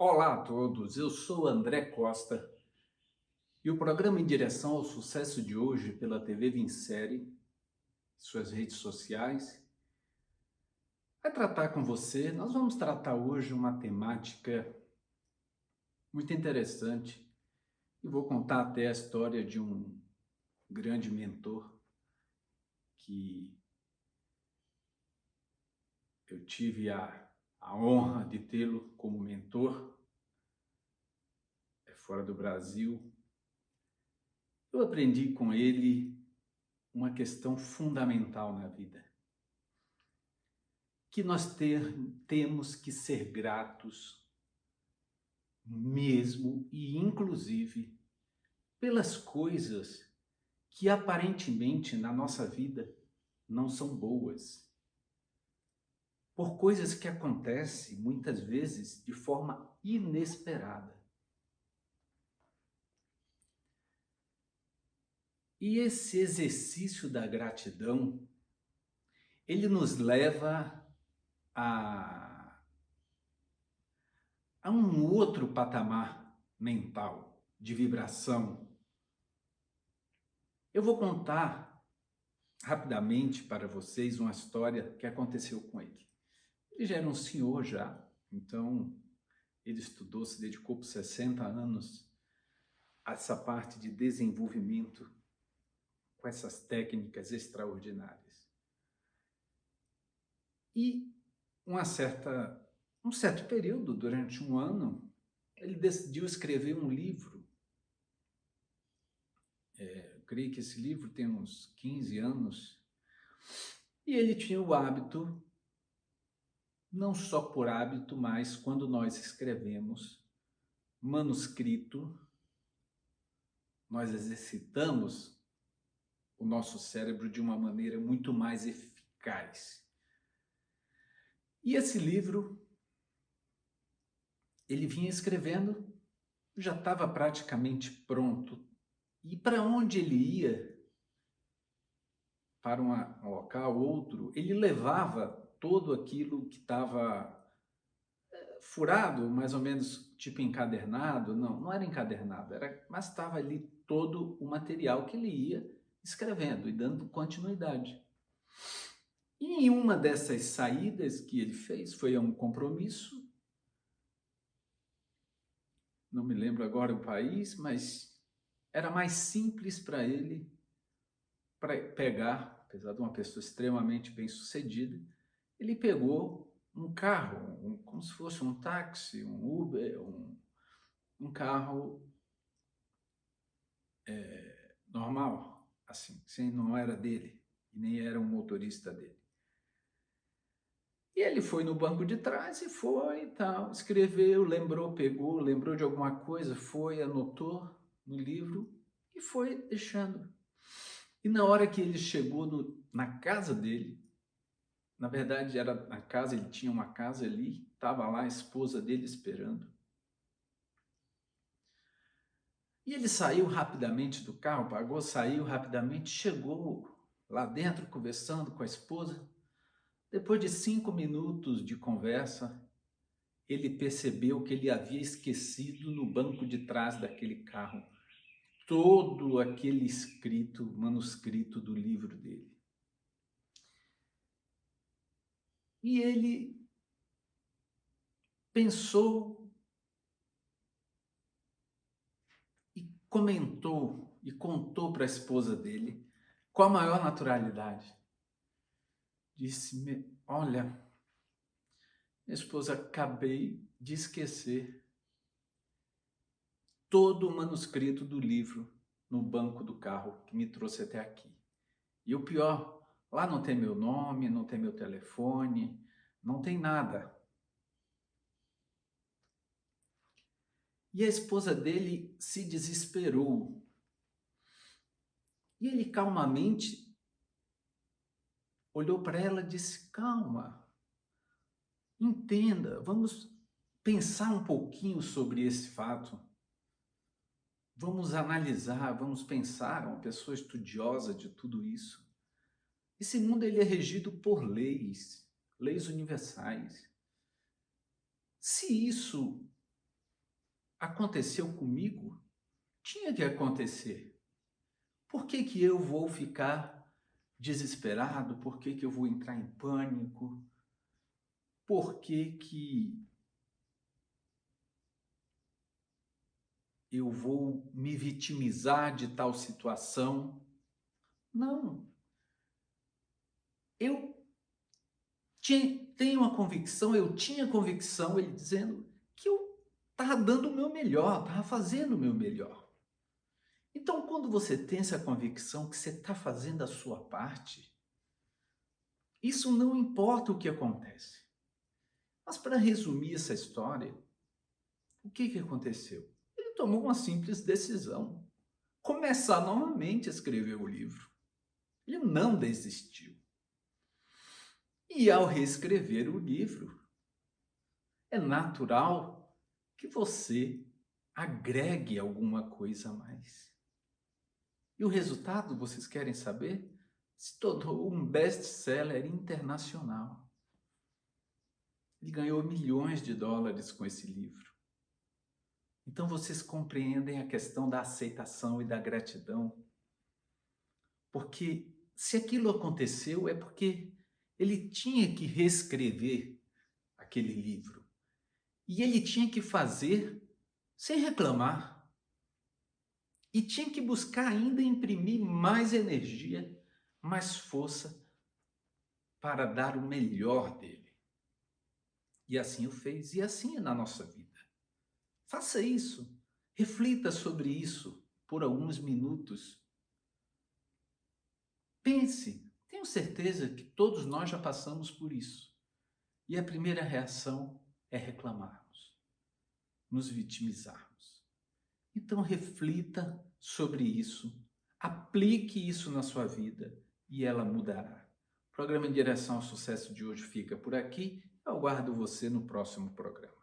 Olá a todos, eu sou André Costa e o programa Em Direção ao Sucesso de hoje pela TV Vincere, suas redes sociais, vai tratar com você. Nós vamos tratar hoje uma temática muito interessante e vou contar até a história de um grande mentor que eu tive a honra de tê-lo como mentor, fora do Brasil. Eu aprendi com ele uma questão fundamental na vida, que temos que ser gratos mesmo e inclusive pelas coisas que aparentemente na nossa vida não são boas, por coisas que acontecem muitas vezes de forma inesperada. E esse exercício da gratidão, ele nos leva a, a um outro patamar mental, de vibração. Eu vou contar rapidamente para vocês uma história que aconteceu com ele. Ele já era um senhor já, então ele estudou, se dedicou por 60 anos a essa parte de desenvolvimento com essas técnicas extraordinárias. E um certo período, durante um ano, ele decidiu escrever um livro. Eu creio que esse livro tem uns 15 anos. E ele tinha o hábito, não só por hábito, mas quando nós escrevemos manuscrito, nós exercitamos o nosso cérebro de uma maneira muito mais eficaz. E esse livro, ele vinha escrevendo, já estava praticamente pronto. E para onde ele ia, para um local, outro, ele levava todo aquilo que estava furado, mais ou menos tipo encadernado. Não era encadernado, mas estava ali todo o material que ele ia escrevendo e dando continuidade. E em uma dessas saídas que ele fez, foi a um compromisso, não me lembro agora o país, mas era mais simples para ele pegar, apesar de uma pessoa extremamente bem-sucedida, ele pegou um carro, como se fosse um táxi, um Uber, um carro normal, assim, não era dele, e nem era um motorista dele. E ele foi no banco de trás e foi e tal, escreveu, lembrou, pegou, lembrou de alguma coisa, foi, anotou no livro e foi deixando. E na hora que ele chegou na casa dele, na verdade era na casa, ele tinha uma casa ali, estava lá a esposa dele esperando. E ele saiu rapidamente do carro, pagou, saiu rapidamente, chegou lá dentro conversando com a esposa. Depois de 5 minutos de conversa, ele percebeu que ele havia esquecido no banco de trás daquele carro todo aquele manuscrito do livro dele. E ele pensou e comentou e contou para a esposa dele com a maior naturalidade. Disse: olha, minha esposa, acabei de esquecer todo o manuscrito do livro no banco do carro que me trouxe até aqui. E o pior, lá não tem meu nome, não tem meu telefone, não tem nada. E a esposa dele se desesperou. E ele calmamente olhou para ela e disse: calma, entenda, vamos pensar um pouquinho sobre esse fato. Vamos analisar, vamos pensar, uma pessoa estudiosa de tudo isso. Esse mundo ele é regido por leis universais. Se isso aconteceu comigo, tinha que acontecer. Por que que eu vou ficar desesperado? Por que que eu vou entrar em pânico? Por que que eu vou me vitimizar de tal situação? Não. Eu tenho uma convicção, eu tinha convicção, ele dizendo que eu estava dando o meu melhor, estava fazendo o meu melhor. Então, quando você tem essa convicção que você está fazendo a sua parte, isso não importa o que acontece. Mas para resumir essa história, o que aconteceu? Ele tomou uma simples decisão: começar novamente a escrever o livro. Ele não desistiu. E ao reescrever o livro, é natural que você agregue alguma coisa a mais. E o resultado, vocês querem saber? Se tornou um best-seller internacional. Ele ganhou milhões de dólares com esse livro. Então vocês compreendem a questão da aceitação e da gratidão. Porque se aquilo aconteceu é porque ele tinha que reescrever aquele livro. E ele tinha que fazer sem reclamar. E tinha que buscar ainda imprimir mais energia, mais força para dar o melhor dele. E assim o fez, e assim é na nossa vida. Faça isso, reflita sobre isso por alguns minutos. Pense, tenho certeza que todos nós já passamos por isso. E a primeira reação é reclamarmos, nos vitimizarmos. Então reflita sobre isso, aplique isso na sua vida e ela mudará. O programa Em Direção ao Sucesso de hoje fica por aqui. Eu aguardo você no próximo programa.